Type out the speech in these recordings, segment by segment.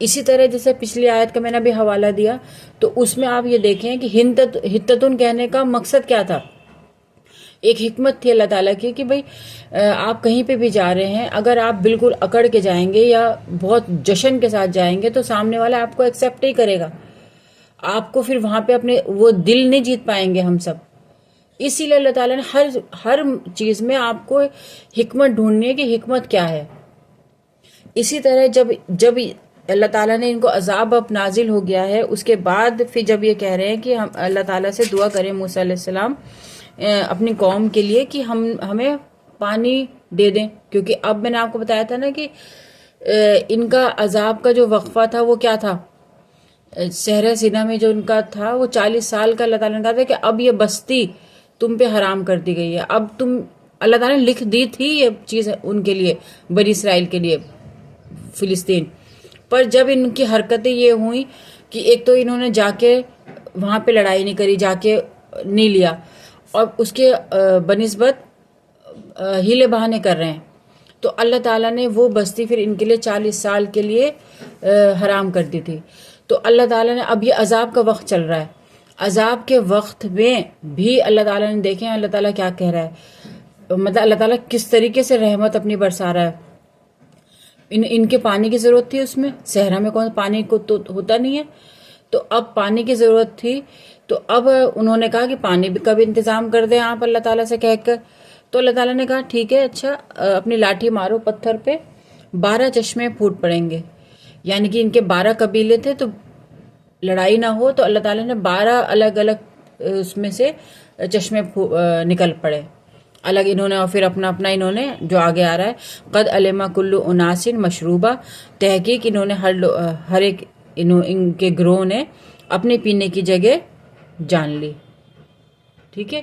اسی طرح جیسے پچھلی آیت کا میں نے ابھی حوالہ دیا، تو اس میں آپ یہ دیکھیں کہ ہتتن کہنے کا مقصد کیا تھا. ایک حکمت تھی اللہ تعالیٰ کی کہ بھئی آپ کہیں پہ بھی جا رہے ہیں، اگر آپ بالکل اکڑ کے جائیں گے یا بہت جشن کے ساتھ جائیں گے تو سامنے والا آپ کو ایکسیپٹ نہیں کرے گا، آپ کو پھر وہاں پہ اپنے وہ دل نہیں جیت پائیں گے ہم سب. اسی لیے اللہ تعالیٰ نے ہر چیز میں آپ کو حکمت ڈھونڈنی ہے کہ حکمت کیا ہے. اسی طرح جب اللہ تعالیٰ نے ان کو عذاب اب نازل ہو گیا ہے، اس کے بعد پھر جب یہ کہہ رہے ہیں کہ ہم اللہ تعالیٰ سے دعا کریں موسیٰ علیہ السلام اپنی قوم کے لیے کہ ہمیں پانی دے دیں، کیونکہ اب میں نے آپ کو بتایا تھا نا کہ ان کا عذاب کا جو وقفہ تھا وہ کیا تھا، صحرا سینا میں جو ان کا تھا وہ 40 سال کا. اللہ تعالیٰ نے کہا تھا کہ اب یہ بستی تم پہ حرام کر دی گئی ہے. اب اللہ تعالیٰ نے لکھ دی تھی یہ چیز ان کے لیے، بنی اسرائیل کے لیے فلسطین، پر جب ان کی حرکتیں یہ ہوئیں کہ ایک تو انہوں نے جا کے وہاں پہ لڑائی نہیں کری، جا کے نہیں لیا، اور اس کے بنسبت ہیلے بہانے کر رہے ہیں، تو اللہ تعالیٰ نے وہ بستی پھر ان کے لیے 40 سال کے لیے حرام کر دی تھی. تو اللہ تعالیٰ نے اب یہ عذاب کا وقت چل رہا ہے، عذاب کے وقت میں بھی اللہ تعالیٰ نے دیکھیں اللہ تعالیٰ کیا کہہ رہا ہے، مطلب اللہ تعالیٰ کس طریقے سے رحمت اپنی برسا رہا ہے. ان کے پانی کی ضرورت تھی، اس میں صحرا میں کون پانی کو تو ہوتا نہیں ہے، تو اب پانی کی ضرورت تھی. تو اب انہوں نے کہا کہ پانی کا بھی انتظام کر دیں آپ اللہ تعالیٰ سے کہہ کر. تو اللہ تعالیٰ نے کہا ٹھیک ہے، اچھا اپنی لاٹھی مارو پتھر پہ، 12 چشمے پھوٹ پڑیں گے. یعنی کہ ان کے 12 قبیلے تھے، تو لڑائی نہ ہو تو اللہ تعالیٰ نے 12 الگ الگ اس میں سے چشمے نکل پڑے الگ. انہوں نے اور پھر اپنا انہوں نے جو آگے آ رہا ہے، قد علم کل اناس مشروبہ، تحقیق انہوں نے ہر ایک ان کے گروہ نے اپنے پینے کی جگہ جان لی. ٹھیک ہے،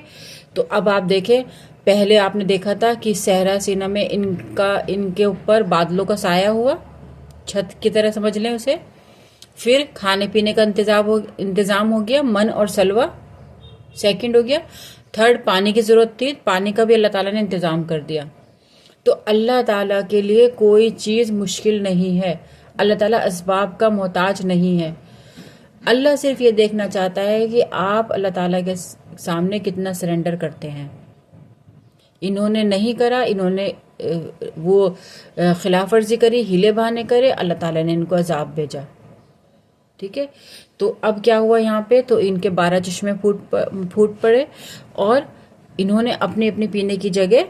تو اب آپ دیکھیں پہلے آپ نے دیکھا تھا کہ صحرا سینا میں ان کے اوپر بادلوں کا سایہ ہوا، چھت کی طرح سمجھ لیں اسے. پھر کھانے پینے کا انتظام ہو گیا، من اور سلوہ سیکنڈ ہو گیا. تھرڈ پانی کی ضرورت تھی، پانی کا بھی اللہ تعالیٰ نے انتظام کر دیا. تو اللہ تعالیٰ کے لیے کوئی چیز مشکل نہیں ہے، اللہ تعالیٰ اسباب کا محتاج نہیں ہے. اللہ صرف یہ دیکھنا چاہتا ہے کہ آپ اللہ تعالیٰ کے سامنے کتنا سرنڈر کرتے ہیں. انہوں نے نہیں کرا، انہوں نے وہ خلاف ورزی کری، ہیلے بہانے کرے، اللہ تعالیٰ نے ان کو عذاب بھیجا. ٹھیک ہے، تو اب کیا ہوا یہاں پہ، تو ان کے 12 چشمے پھوٹ پڑے اور انہوں نے اپنی پینے کی جگہ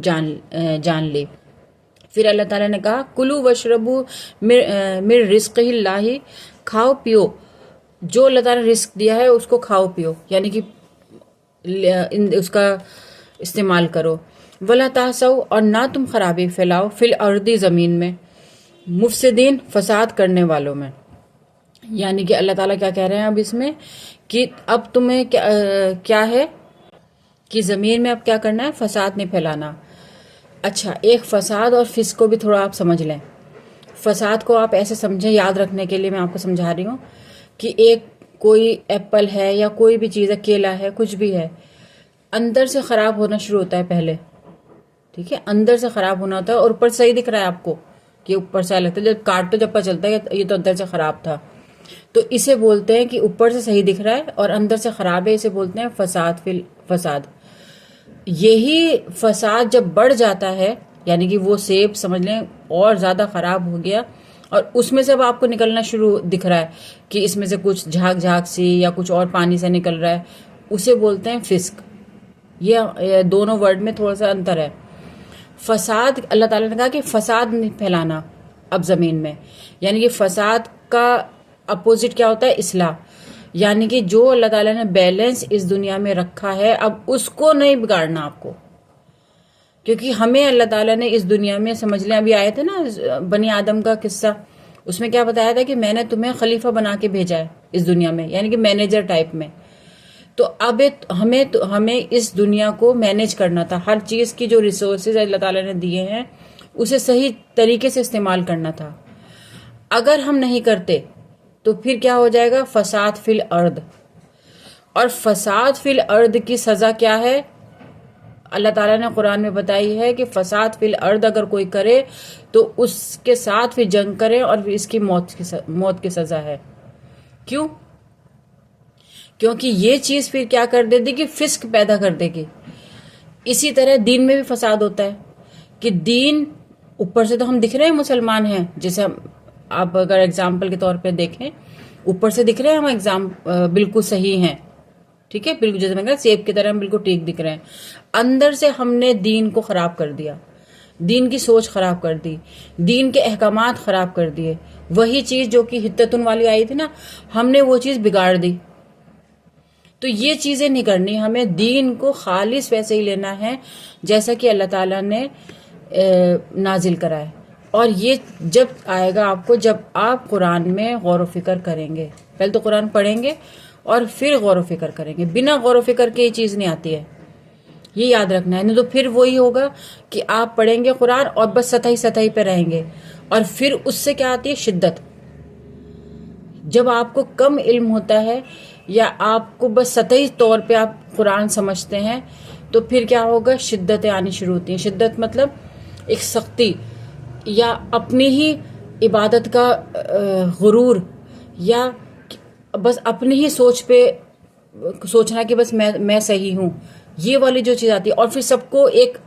جان لی. پھر اللہ تعالیٰ نے کہا کلو وشربو من رزق اللہ، کھاؤ پیو جو اللہ تعالیٰ نے رزق دیا ہے اس کو کھاؤ پیو، یعنی کہ اس کا استعمال کرو. ولا تاسو، اور نہ تم خرابی پھیلاؤ، فی الارض زمین میں، مفسدین فساد کرنے والوں میں. یعنی کہ اللہ تعالیٰ کیا کہہ رہے ہیں اب اس میں کہ اب تمہیں کیا ہے کہ زمین میں اب کیا کرنا ہے، فساد نہیں پھیلانا. اچھا، ایک فساد اور فسق کو بھی تھوڑا آپ سمجھ لیں. فساد کو آپ ایسے سمجھیں، یاد رکھنے کے لیے میں آپ کو سمجھا رہی ہوں کہ کوئی ایپل ہے یا کوئی بھی چیز ہے، کیلا ہے، کچھ بھی ہے، اندر سے خراب ہونا شروع ہوتا ہے پہلے. ٹھیک ہے، اندر سے خراب ہونا ہوتا ہے اور اوپر صحیح دکھ رہا ہے آپ کو کہ اوپر سے لگتا ہے، جب کاٹ تو جب پتہ چلتا ہے یہ تو اندر سے خراب تھا. تو اسے بولتے ہیں کہ اوپر سے صحیح دکھ رہا ہے اور اندر سے خراب ہے، اسے بولتے ہیں فساد. یہی فساد جب بڑھ جاتا ہے، یعنی کہ وہ سیب سمجھ لیں اور زیادہ خراب ہو گیا اور اس میں سے اب آپ کو نکلنا شروع دکھ رہا ہے کہ اس میں سے کچھ جھاگ سی یا کچھ اور پانی سے نکل رہا ہے، اسے بولتے ہیں فسق. یہ دونوں ورڈ میں تھوڑا سا انتر ہے. فساد، اللہ تعالیٰ نے کہا کہ فساد نہیں پھیلانا اب زمین میں، یعنی کہ فساد کا اپوزٹ کیا ہوتا ہے، اصلاح. یعنی کہ جو اللہ تعالیٰ نے بیلنس اس دنیا میں رکھا ہے اب اس کو نہیں بگاڑنا آپ کو. کیونکہ ہمیں اللہ تعالیٰ نے اس دنیا میں، سمجھ لیں ابھی آئے تھے نا بنی آدم کا قصہ، اس میں کیا بتایا تھا کہ میں نے تمہیں خلیفہ بنا کے بھیجا ہے اس دنیا میں، یعنی کہ مینیجر ٹائپ میں. تو اب ہمیں اس دنیا کو مینیج کرنا تھا، ہر چیز کی جو ریسورسز اللہ تعالیٰ نے دیے ہیں اسے صحیح طریقے سے استعمال کرنا تھا. اگر ہم نہیں کرتے تو پھر کیا ہو جائے گا، فساد فی الارض. اور فساد فی الارض کی سزا کیا ہے، اللہ تعالیٰ نے قرآن میں بتائی ہے کہ فساد فی الارض اگر کوئی کرے تو اس کے ساتھ پھر جنگ کرے اور پھر اس کی موت کی سزا ہے. کیوں؟ کیونکہ یہ چیز پھر کیا کر دے گی کہ فسق پیدا کر دے گی. اسی طرح دین میں بھی فساد ہوتا ہے کہ دین اوپر سے تو ہم دکھ رہے ہیں مسلمان ہیں، جیسے آپ اگر اگزامپل کے طور پہ دیکھیں اوپر سے دکھ رہے ہیں ہم بالکل صحیح ہیں، ٹھیک ہے، بالکل جیسے میں کہا سیب کی طرح ہم بالکل ٹھیک دکھ رہے ہیں. اندر سے ہم نے دین کو خراب کر دیا، دین کی سوچ خراب کر دی، دین کے احکامات خراب کر دیے. وہی چیز جو کہ حتتن والی آئی تھی نا، ہم نے وہ چیز بگاڑ دی. تو یہ چیزیں نہیں کرنی، ہمیں دین کو خالص ویسے ہی لینا ہے جیسا کہ اللہ تعالیٰ نے نازل کرا ہے. اور یہ جب آئے گا آپ کو جب آپ قرآن میں غور و فکر کریں گے. پہلے تو قرآن پڑھیں گے اور پھر غور و فکر کریں گے. بنا غور و فکر کے یہ چیز نہیں آتی ہے، یہ یاد رکھنا ہے. نہیں تو پھر وہی ہوگا کہ آپ پڑھیں گے قرآن اور بس سطحی پہ رہیں گے. اور پھر اس سے کیا آتی ہے؟ شدت. جب آپ کو کم علم ہوتا ہے یا آپ کو بس سطحی طور پہ آپ قرآن سمجھتے ہیں تو پھر کیا ہوگا؟ شدتیں آنی شروع ہوتی ہیں. شدت مطلب ایک سختی یا اپنی ہی عبادت کا غرور یا بس اپنی ہی سوچ پہ سوچنا کہ بس میں صحیح ہوں، یہ والی جو چیز آتی ہے. اور پھر سب کو ایک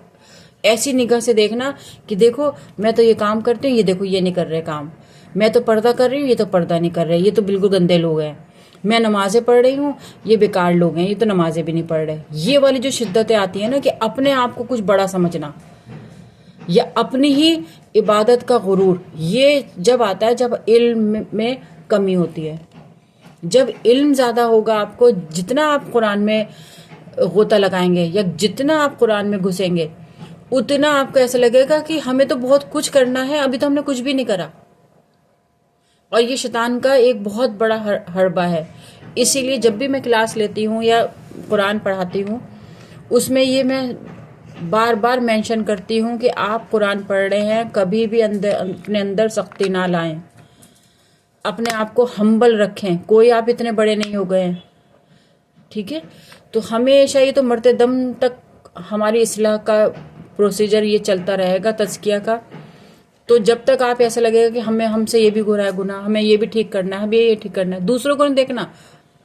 ایسی نگاہ سے دیکھنا کہ دیکھو میں تو یہ کام کرتی ہوں، یہ دیکھو یہ نہیں کر رہے کام. میں تو پردہ کر رہی ہوں، یہ تو پردہ نہیں کر رہے، یہ تو بالکل گندے لوگ ہیں. میں نمازیں پڑھ رہی ہوں، یہ بیکار لوگ ہیں، یہ تو نمازیں بھی نہیں پڑھ رہے. یہ والی جو شدتیں آتی ہیں نا کہ اپنے آپ کو کچھ بڑا سمجھنا یا اپنی ہی عبادت کا غرور، یہ جب آتا ہے جب علم میں کمی ہوتی ہے. جب علم زیادہ ہوگا آپ کو، جتنا آپ قرآن میں غوطہ لگائیں گے یا جتنا آپ قرآن میں گھسیں گے اتنا آپ کو ایسا لگے گا کہ ہمیں تو بہت کچھ کرنا ہے، ابھی تو ہم نے کچھ بھی نہیں کرا. اور یہ شیطان کا ایک بہت بڑا حربہ ہے. اسی لیے جب بھی میں کلاس لیتی ہوں یا قرآن پڑھاتی ہوں اس میں یہ میں بار بار مینشن کرتی ہوں کہ آپ قرآن پڑھ رہے ہیں، کبھی بھی اپنے اندر سختی نہ لائیں، اپنے آپ کو ہمبل رکھیں. کوئی آپ اتنے بڑے نہیں ہو گئے ہیں، ٹھیک ہے. تو ہمیشہ یہ تو مرتے دم تک ہماری اصلاح کا پروسیجر یہ چلتا رہے گا، تزکیہ کا. تو جب تک آپ ایسا لگے گا کہ ہم سے یہ بھی ہو رہا ہے گناہ، ہمیں یہ بھی ٹھیک کرنا ہے، ہمیں یہ ٹھیک کرنا ہے. دوسروں کو نہیں دیکھنا،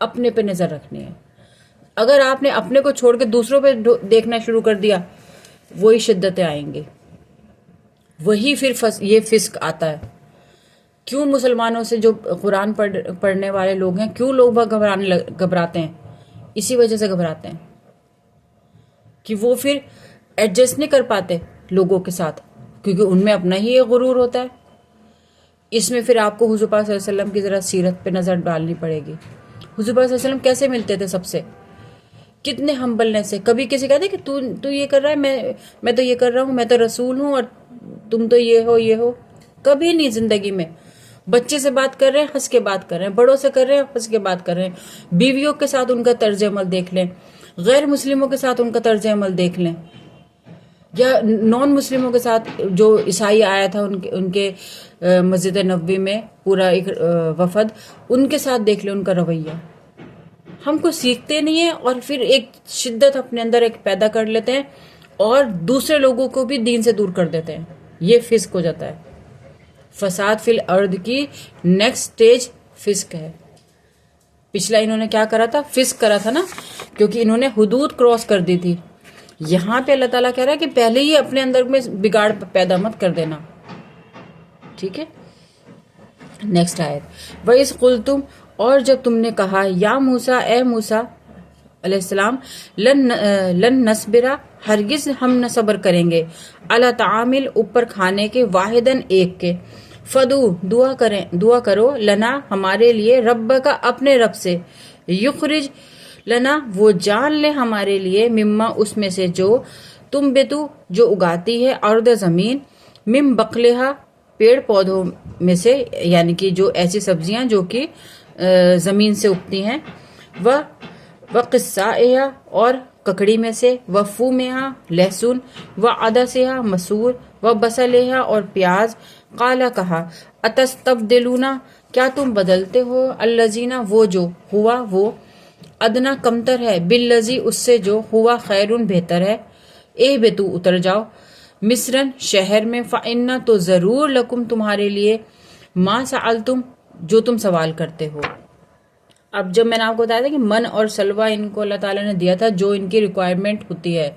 اپنے پہ نظر رکھنی ہے. اگر آپ نے اپنے کو چھوڑ کے دوسروں پہ دیکھنا شروع کر دیا وہی شدتیں آئیں گی، وہی پھر یہ فسق آتا ہے. کیوں مسلمانوں سے جو قرآن پڑھنے والے لوگ ہیں کیوں لوگ گھبراتے ہیں؟ اسی وجہ سے گھبراتے ہیں کہ وہ پھر ایڈجسٹ نہیں کر پاتے لوگوں کے ساتھ، کیونکہ ان میں اپنا ہی ایک غرور ہوتا ہے. اس میں پھر آپ کو حضور پاک صلی اللہ علیہ وسلم کی ذرا سیرت پہ نظر ڈالنی پڑے گی. حضور پاک صلی اللہ علیہ وسلم کیسے ملتے تھے سب سے؟ کتنے ہمبلنے سے. کبھی کسی کہتے کہ تو یہ کر رہا ہے، میں تو یہ کر رہا ہوں، میں تو رسول ہوں اور تم تو یہ ہو. کبھی نہیں زندگی میں. بچے سے بات کر رہے ہیں ہنس کے بات کر رہے ہیں، بڑوں سے کر رہے ہیں ہنس کے بات کر رہے ہیں، بیویوں کے ساتھ ان کا طرز عمل دیکھ لیں، غیر مسلموں کے ساتھ ان کا طرز عمل دیکھ لیں، یا نان مسلموں کے ساتھ. جو عیسائی آیا تھا ان کے مسجد نبوی میں پورا ایک وفد، ان کے ساتھ دیکھ لیں ان کا رویہ. ہم کو سیکھتے نہیں ہیں اور پھر ایک شدت اپنے اندر ایک پیدا کر لیتے ہیں اور دوسرے لوگوں کو بھی دین سے دور کر دیتے ہیں. یہ فسق ہو جاتا ہے. فساد فی الارض کی نیکسٹ سٹیج فسق ہے. پچھلا انہوں نے کیا کرا تھا؟ فسق کرا تھا نا، کیونکہ انہوں نے حدود کراس کر دی تھی. یہاں پہ اللہ تعالیٰ کہہ رہا ہے کہ پہلے ہی اپنے اندر میں بگاڑ پیدا مت کر دینا، ٹھیک ہے. نیکسٹ آیت. وَإِذْ قُلْتُمْ، اور جب تم نے کہا، یا موسیٰ، اے موسیٰ علیہ السلام، لن نصبرا، ہرگز ہم نہ صبر کریں گے، علی طعام، اوپر کھانے کے، واحدن، ایک کے، دعا کرو، لنا، ہمارے لیے، رب کا، اپنے رب سے، یخرج لنا، وہ جان لے ہمارے لیے، مما، اس میں سے، جو تم بتو، جو اگاتی ہے، ارض، زمین، مم بقلہا، پیڑ پودوں میں سے، یعنی کہ جو ایسی سبزیاں جو کہ زمین سے اگتی ہیں، و قصائہا، اور ککڑی میں سے، و فومہا، لہسن، و عدسہا، مسور، و بصلہا، اور پیاز. قالا، کہا، اتستبدلون، کیا تم بدلتے ہو، الذین، وہ جو، ہوا وہ، ادنا، کمتر ہے، بالذی، اس سے جو، ہوا خیرن، بہتر ہے. اہبطوا اتر جاؤ، مصرن شہر میں، فإن تو ضرور لکم تمہارے لیے، ما سألتم جو تم سوال کرتے ہو۔ اب جب میں نے آپ کو بتایا تھا کہ من اور سلوہ ان کو اللہ تعالیٰ نے دیا تھا جو ان کی ریکوائرمنٹ ہوتی ہے،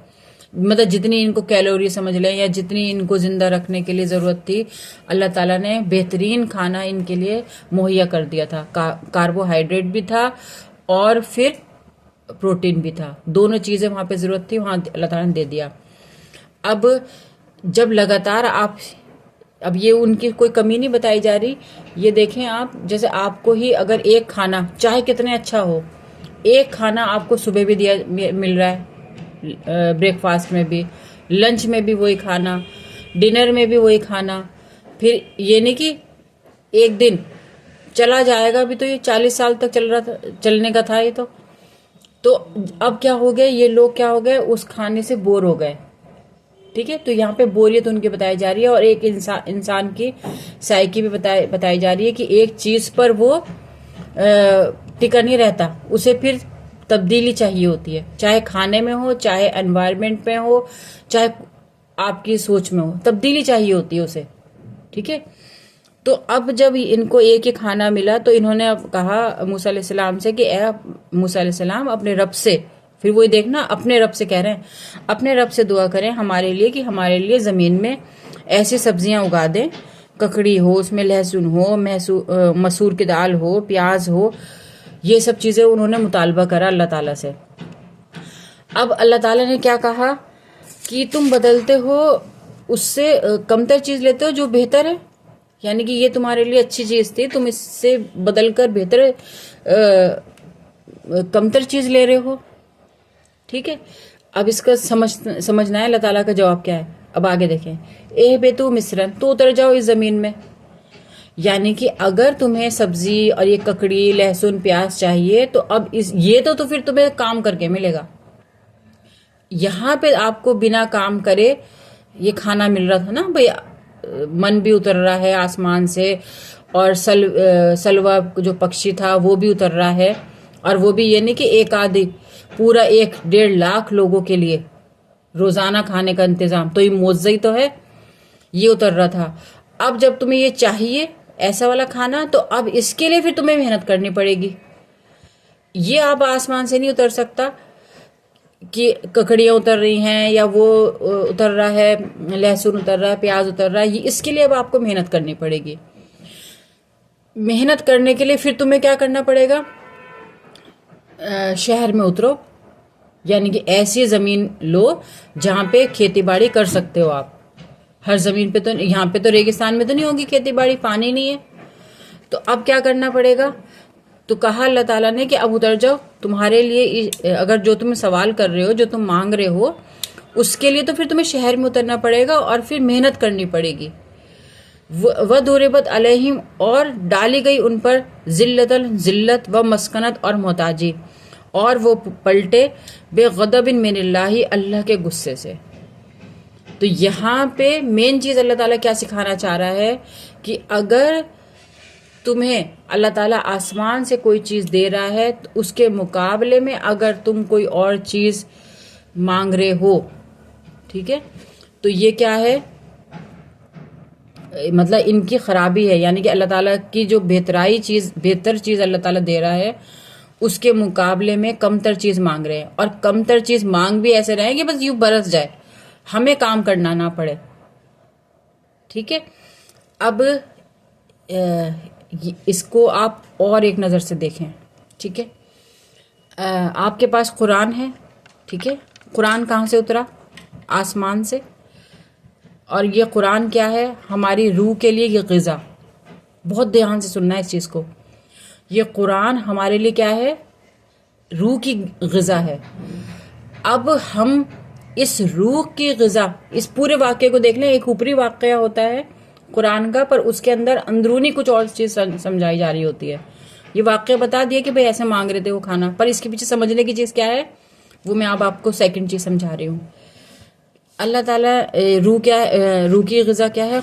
مطلب جتنی ان کو کیلوری سمجھ لیں یا جتنی ان کو زندہ رکھنے کے لیے ضرورت تھی، اللہ تعالیٰ نے بہترین کھانا ان کے لیے مہیا کر دیا تھا۔ کاربوہائیڈریٹ بھی تھا اور پھر پروٹین بھی تھا، دونوں چیزیں وہاں پہ ضرورت تھی، وہاں اللہ تعالیٰ نے دے دیا۔ اب جب لگاتار اب یہ ان کی کوئی کمی نہیں بتائی جا رہی، یہ دیکھیں آپ، جیسے آپ کو ہی اگر ایک کھانا چاہے کتنے اچھا ہو، ایک کھانا آپ کو صبح بھی مل رہا ہے، بریک فاسٹ میں بھی، لنچ میں بھی وہی کھانا، ڈنر میں بھی وہی کھانا، پھر یہ نہیں کہ ایک دن چلا جائے گا، بھی تو یہ 40 سال تک چلنے کا تھا یہ تو اب کیا ہو گئے، یہ لوگ کیا ہو گئے، اس کھانے سے بور ہو گئے، ٹھیک ہے۔ تو یہاں پہ بوریت ان کی بتائی جا رہی ہے، اور ایک انسان کی سائیکی بھی بتائی جا رہی ہے کہ ایک چیز پر وہ ٹکا نہیں رہتا، اسے پھر تبدیلی چاہیے ہوتی ہے، چاہے کھانے میں ہو، چاہے انوائرمنٹ میں ہو، چاہے آپ کی سوچ میں ہو، تبدیلی چاہیے ہوتی ہے اسے، ٹھیک ہے۔ تو اب جب ان کو ایک ہی کھانا ملا تو انہوں نے اب کہا موسیٰ علیہ السلام سے کہ اے موسیٰ علیہ السلام اپنے رب سے، پھر وہی دیکھنا اپنے رب سے کہہ رہے ہیں، اپنے رب سے دعا کریں ہمارے لیے کہ ہمارے لیے زمین میں ایسی سبزیاں اگا دیں، ککڑی ہو، اس میں لہسن ہو، مسور کی دال ہو، پیاز ہو، یہ سب چیزیں انہوں نے مطالبہ کرا اللہ تعالیٰ سے۔ اب اللہ تعالیٰ نے کیا کہا کہ تم بدلتے ہو، اس سے کمتر چیز لیتے ہو جو بہتر ہے، یعنی کہ یہ تمہارے لیے اچھی چیز تھی، تم اس سے بدل کر بہتر کمتر چیز لے رہے ہو، ٹھیک ہے۔ اب اس کا سمجھنا ہے اللہ تعالیٰ کا جواب کیا ہے۔ اب آگے دیکھیں، اہبطوا مصرن، تو اتر جاؤ اس زمین میں، یعنی کہ اگر تمہیں سبزی اور یہ ککڑی، لہسن، پیاز چاہیے تو اب یہ تو پھر تمہیں کام کر کے ملے گا، یہاں پہ آپ کو بنا کام کرے یہ کھانا مل رہا تھا نا بھئی، من بھی اتر رہا ہے آسمان سے، اور سلوہ جو پکشی تھا وہ بھی اتر رہا ہے، اور وہ بھی یہ نہیں کہ ایک آدھی، پورا 1.5 لاکھ لوگوں کے لیے روزانہ کھانے کا انتظام، تو یہ موزی تو ہے، یہ اتر رہا تھا۔ اب جب تمہیں یہ چاہیے ایسا والا کھانا، تو اب اس کے لیے پھر تمہیں محنت کرنی پڑے گی، یہ آپ آسمان سے نہیں اتر سکتا کہ ککڑیاں اتر رہی ہیں یا وہ اتر رہا ہے، لہسن اتر رہا ہے، پیاز اتر رہا ہے، اس کے لیے اب آپ کو محنت کرنی پڑے گی۔ محنت کرنے کے لیے پھر تمہیں کیا کرنا پڑے گا، شہر میں اترو، یعنی کہ ایسی زمین لو جہاں پہ کھیتی باڑی کر سکتے ہو آپ۔ ہر زمین پہ تو، یہاں پہ تو ریگستان میں تو نہیں ہوگی کھیتی باڑی، پانی نہیں ہے، تو اب کیا کرنا پڑے گا، تو کہا اللہ تعالیٰ نے کہ اب اتر جاؤ، تمہارے لیے اگر جو تم سوال کر رہے ہو، جو تم مانگ رہے ہو، اس کے لیے تو پھر تمہیں شہر میں اترنا پڑے گا اور پھر محنت کرنی پڑے گی۔ وَضُرِبَتْ عَلَيْهِمْ، اور ڈالی گئی ان پر ذلت و مسکنت اور محتاجی، اور وہ پلٹے بے غضب من اللہ، اللہ کے غصے سے۔ تو یہاں پہ مین چیز اللہ تعالیٰ کیا سکھانا چاہ رہا ہے کہ اگر تمہیں اللہ تعالیٰ آسمان سے کوئی چیز دے رہا ہے تو اس کے مقابلے میں اگر تم کوئی اور چیز مانگ رہے ہو، ٹھیک ہے، تو یہ کیا ہے، مطلب ان کی خرابی ہے، یعنی کہ اللہ تعالیٰ کی جو بہتر چیز اللہ تعالیٰ دے رہا ہے اس کے مقابلے میں کمتر چیز مانگ رہے ہیں، اور کمتر چیز مانگ بھی ایسے رہے کہ بس یوں برس جائے، ہمیں کام کرنا نہ پڑے، ٹھیک ہے۔ اب اس کو آپ اور ایک نظر سے دیکھیں، ٹھیک ہے۔ آپ کے پاس قرآن ہے، ٹھیک ہے، قرآن کہاں سے اترا، آسمان سے، اور یہ قرآن کیا ہے، ہماری روح کے لیے یہ غذا، بہت دھیان سے سننا ہے اس چیز کو، یہ قرآن ہمارے لیے کیا ہے، روح کی غذا ہے۔ اب ہم اس روح کی غذا، اس پورے واقعے کو دیکھ لیں، ایک اوپری واقعہ ہوتا ہے قرآن کا، پر اس کے اندر اندرونی کچھ اور چیز سمجھائی جا رہی ہوتی ہے۔ یہ واقعہ بتا دیا کہ بھئی ایسے مانگ رہے تھے وہ کھانا، پر اس کے پیچھے سمجھنے کی چیز کیا ہے وہ میں اب آپ کو سیکنڈ چیز سمجھا رہی ہوں۔ اللہ تعالیٰ روح کی غذا کیا ہے،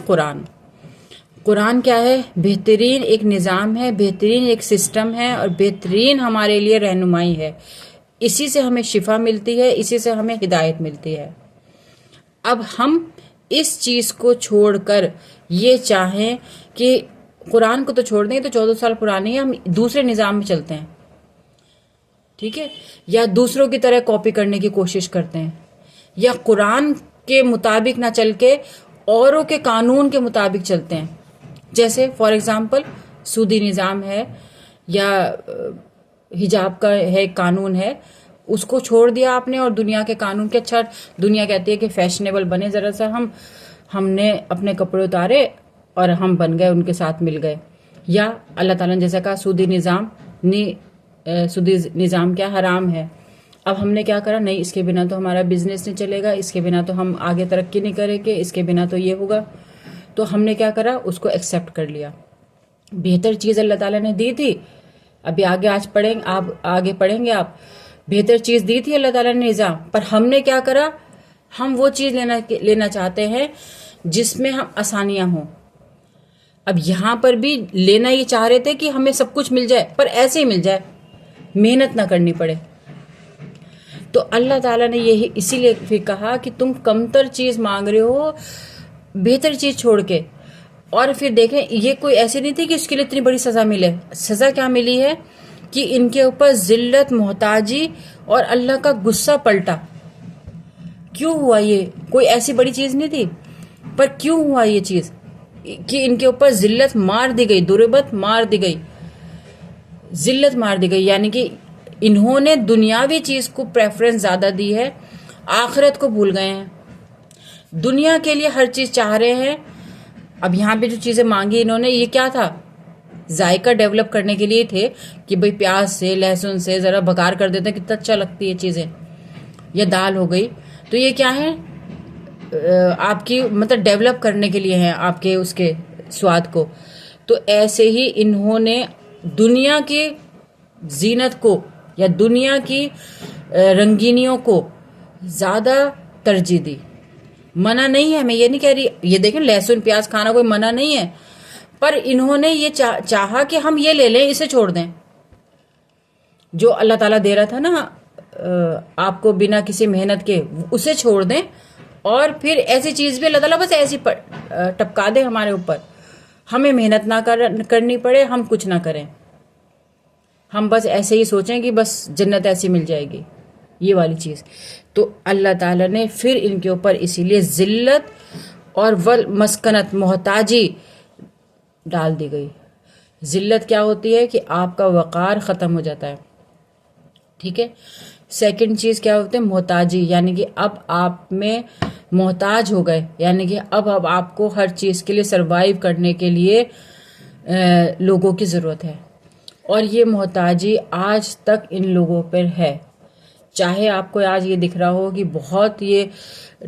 قرآن کیا ہے، بہترین ایک نظام ہے، بہترین ایک سسٹم ہے، اور بہترین ہمارے لیے رہنمائی ہے، اسی سے ہمیں شفا ملتی ہے، اسی سے ہمیں ہدایت ملتی ہے۔ اب ہم اس چیز کو چھوڑ کر یہ چاہیں کہ قرآن کو تو چھوڑ دیں، تو 14 سال پرانی ہے، ہم دوسرے نظام میں چلتے ہیں، ٹھیک ہے، یا دوسروں کی طرح کاپی کرنے کی کوشش کرتے ہیں، یا قرآن کے مطابق نہ چل کے اوروں کے قانون کے مطابق چلتے ہیں. جیسے فار ایگزامپل سودی نظام ہے یا حجاب کا ہے قانون ہے، اس کو چھوڑ دیا آپ نے اور دنیا کے قانون کے، اچھا دنیا کہتی ہے کہ فیشنیبل بنے، ذرا سا ہم نے اپنے کپڑے اتارے اور ہم بن گئے، ان کے ساتھ مل گئے. یا اللہ تعالیٰ نے جیسا کہا سودی نظام کیا حرام ہے. اب ہم نے کیا کرا، نہیں اس کے بنا تو ہمارا بزنس نہیں چلے گا، اس کے بنا تو ہم آگے ترقی نہیں کریں گے، اس کے بنا تو یہ ہوگا. تو ہم نے کیا کرا، اس کو ایکسیپٹ کر لیا. بہتر چیز اللہ تعالیٰ نے دی تھی، ابھی آگے پڑھیں گے آپ، بہتر چیز دی تھی اللہ تعالیٰ نے نظام، پر ہم نے کیا کرا، ہم وہ چیز لینا چاہتے ہیں جس میں ہم آسانیاں ہوں. اب یہاں پر بھی لینا یہ چاہ رہے تھے کہ ہمیں سب کچھ مل جائے، پر ایسے ہی مل جائے، محنت نہ کرنی پڑے. تو اللہ تعالیٰ نے یہی اسی لیے پھر کہا کہ تم کمتر چیز مانگ رہے ہو بہتر چیز چھوڑ کے. اور پھر دیکھیں یہ کوئی ایسی نہیں تھی کہ اس کے لیے اتنی بڑی سزا ملے. سزا کیا ملی ہے کہ ان کے اوپر ذلت، محتاجی اور اللہ کا غصہ پلٹا. کیوں ہوا یہ؟ کوئی ایسی بڑی چیز نہیں تھی، پر کیوں ہوا یہ چیز کہ ان کے اوپر ذلت مار دی گئی، دربت مار دی گئی، ذلت مار دی گئی. یعنی کہ انہوں نے دنیاوی چیز کو پریفرنس زیادہ دی ہے، آخرت کو بھول گئے ہیں، دنیا کے لیے ہر چیز چاہ رہے ہیں. اب یہاں پہ جو چیزیں مانگی انہوں نے، یہ کیا تھا، ذائقہ ڈیولپ کرنے کے لیے تھے کہ بھئی پیاز سے لہسن سے ذرا بگار کر دیتے ہیں، کتنا اچھا لگتی ہے چیزیں. یا دال ہو گئی، تو یہ کیا ہے، آپ کی مطلب ڈیولپ کرنے کے لیے ہیں آپ کے اس کے سواد کو. تو ایسے ہی انہوں نے دنیا کی زینت کو یا دنیا کی رنگینیوں کو زیادہ ترجیح دی. منع نہیں ہے، میں یہ نہیں کہہ رہی، یہ دیکھیں لہسن پیاز کھانا کوئی منع نہیں ہے، پر انہوں نے یہ چاہا کہ ہم یہ لے لیں، اسے چھوڑ دیں. جو اللہ تعالیٰ دے رہا تھا نا آپ کو بنا کسی محنت کے، اسے چھوڑ دیں. اور پھر ایسی چیز بھی اللہ تعالیٰ بس ایسی ٹپکا دے ہمارے اوپر، ہمیں محنت نہ کرنی پڑے، ہم کچھ نہ کریں، ہم بس ایسے ہی سوچیں کہ بس جنت ایسی مل جائے گی، یہ والی چیز. تو اللہ تعالیٰ نے پھر ان کے اوپر اسی لیے ذلت اور مسکنت، محتاجی ڈال دی گئی. ذلت کیا ہوتی ہے کہ آپ کا وقار ختم ہو جاتا ہے، ٹھیک ہے. سیکنڈ چیز کیا ہوتی ہے، محتاجی، یعنی کہ اب آپ میں محتاج ہو گئے، یعنی کہ اب آپ کو ہر چیز کے لیے سروائیو کرنے کے لیے لوگوں کی ضرورت ہے. اور یہ محتاجی آج تک ان لوگوں پر ہے. چاہے آپ کو آج یہ دکھ رہا ہو کہ بہت یہ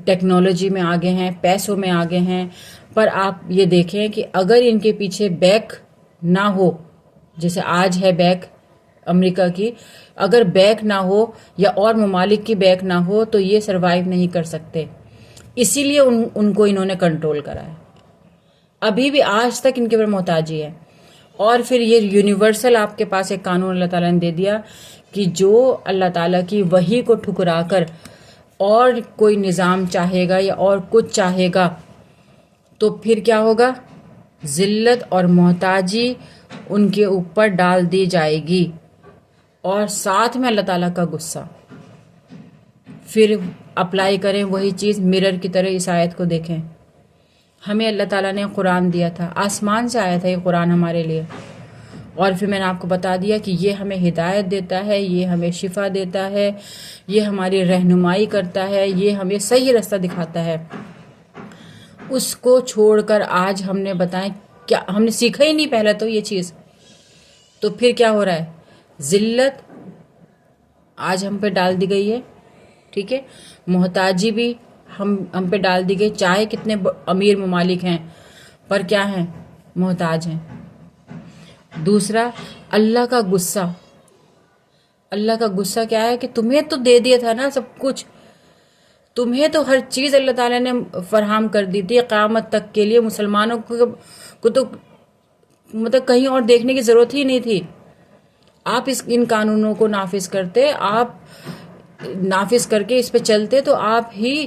ٹیکنالوجی میں آگے ہیں، پیسوں میں آگے ہیں، پر آپ یہ دیکھیں کہ اگر ان کے پیچھے بیک نہ ہو، جیسے آج ہے بیک امریکہ کی، اگر بیک نہ ہو یا اور ممالک کی بیک نہ ہو تو یہ سروائیو نہیں کر سکتے. اسی لیے ان کو انہوں نے کنٹرول کرا ہے. ابھی بھی آج تک ان کے اوپر محتاجی ہے. اور پھر یہ یونیورسل آپ کے پاس ایک قانون اللہ تعالیٰ نے دے دیا کہ جو اللہ تعالیٰ کی وحی کو ٹھکرا کر اور کوئی نظام چاہے گا یا اور کچھ چاہے گا تو پھر کیا ہوگا، ذلت اور محتاجی ان کے اوپر ڈال دی جائے گی، اور ساتھ میں اللہ تعالیٰ کا غصہ. پھر اپلائی کریں وہی چیز مرر کی طرح اس آیت کو دیکھیں. ہمیں اللہ تعالیٰ نے قرآن دیا تھا، آسمان سے آیا تھا یہ قرآن ہمارے لیے، اور پھر میں نے آپ کو بتا دیا کہ یہ ہمیں ہدایت دیتا ہے، یہ ہمیں شفا دیتا ہے، یہ ہماری رہنمائی کرتا ہے، یہ ہمیں صحیح رستہ دکھاتا ہے. اس کو چھوڑ کر آج ہم نے بتائیں کیا، ہم نے سیکھا ہی نہیں پہلے تو یہ چیز. تو پھر کیا ہو رہا ہے، ذلت آج ہم پہ ڈال دی گئی ہے، ٹھیک ہے. محتاجی بھی ہم پہ ڈال دی گئی، چاہے کتنے امیر ممالک ہیں پر کیا ہیں، محتاج ہیں. دوسرا اللہ کا غصہ. اللہ کا غصہ کیا ہے کہ تمہیں تو دے دیا تھا نا سب کچھ، تمہیں تو ہر چیز اللہ تعالیٰ نے فراہم کر دی تھی قیامت تک کے لیے. مسلمانوں کو تو مطلب کہیں اور دیکھنے کی ضرورت ہی نہیں تھی. آپ ان قانونوں کو نافذ کرتے، آپ نافذ کر کے اس پہ چلتے تو آپ ہی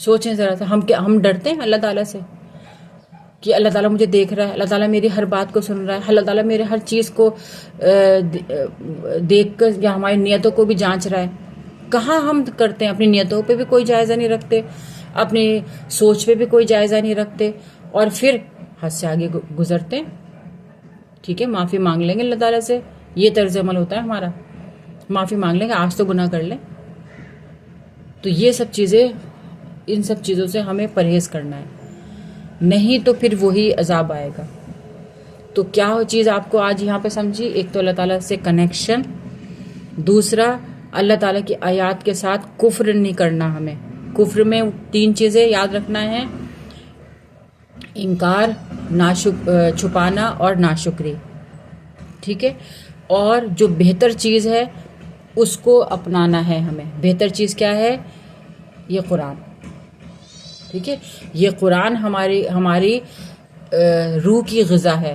سوچیں ذرا سا، ہم ڈرتے ہیں اللہ تعالیٰ سے کہ اللہ تعالیٰ مجھے دیکھ رہا ہے، اللہ تعالیٰ میری ہر بات کو سن رہا ہے، اللہ تعالیٰ میرے ہر چیز کو دیکھ کر یا ہماری نیتوں کو بھی جانچ رہا ہے. کہاں ہم کرتے ہیں؟ اپنی نیتوں پہ بھی کوئی جائزہ نہیں رکھتے، اپنی سوچ پہ بھی کوئی جائزہ نہیں رکھتے، اور پھر حد سے آگے گزرتے ہیں. ٹھیک ہے، معافی مانگ لیں گے اللہ تعالیٰ سے، یہ طرز عمل ہوتا ہے ہمارا. معافی مانگ لیں گے، آج تو گناہ کر لیں. تو یہ سب چیزیں، ان سب چیزوں سے ہمیں پرہیز کرنا ہے، نہیں تو پھر وہی عذاب آئے گا. تو کیا چیز آپ کو آج یہاں پہ سمجھی؟ ایک تو اللہ تعالیٰ سے کنیکشن، دوسرا اللہ تعالیٰ کی آیات کے ساتھ کفر نہیں کرنا. ہمیں کفر میں 3 چیزیں یاد رکھنا ہے: انکار، چھپانا اور ناشکری. ٹھیک ہے، اور جو بہتر چیز ہے اس کو اپنانا ہے ہمیں. بہتر چیز کیا ہے؟ یہ قرآن. ٹھیک ہے، یہ قرآن ہماری روح کی غذا ہے،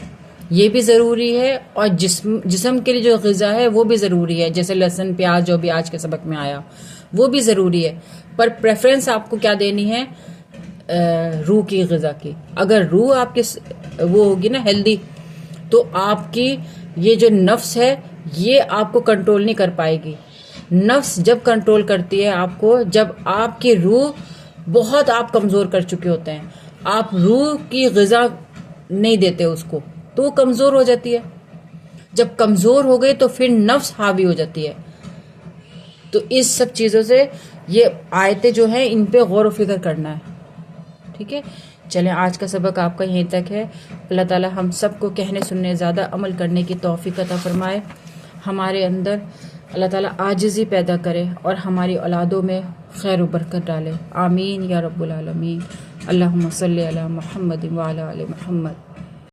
یہ بھی ضروری ہے، اور جسم کے لیے جو غذا ہے وہ بھی ضروری ہے، جیسے لہسن، پیاز جو بھی آج کے سبق میں آیا وہ بھی ضروری ہے. پر پریفرنس آپ کو کیا دینی ہے؟ روح کی غذا کی. اگر روح آپ کی وہ ہوگی نا ہیلدی، تو آپ کی یہ جو نفس ہے یہ آپ کو کنٹرول نہیں کر پائے گی. نفس جب کنٹرول کرتی ہے آپ کو، جب آپ کی روح بہت آپ کمزور کر چکے ہوتے ہیں، آپ روح کی غذا نہیں دیتے اس کو، تو وہ کمزور ہو جاتی ہے. جب کمزور ہو گئی تو پھر نفس حاوی ہو جاتی ہے. تو اس سب چیزوں سے یہ آیتیں جو ہیں ان پہ غور و فکر کرنا ہے. ٹھیک ہے، چلیں آج کا سبق آپ کا یہیں تک ہے. اللہ تعالی ہم سب کو کہنے سننے زیادہ عمل کرنے کی توفیق عطا فرمائے. ہمارے اندر اللہ تعالیٰ عاجزی پیدا کرے اور ہماری اولادوں میں خیر و برکت ڈالے. آمین یا رب العالمین. اللہم صلی علی محمد وعلی آل محمد.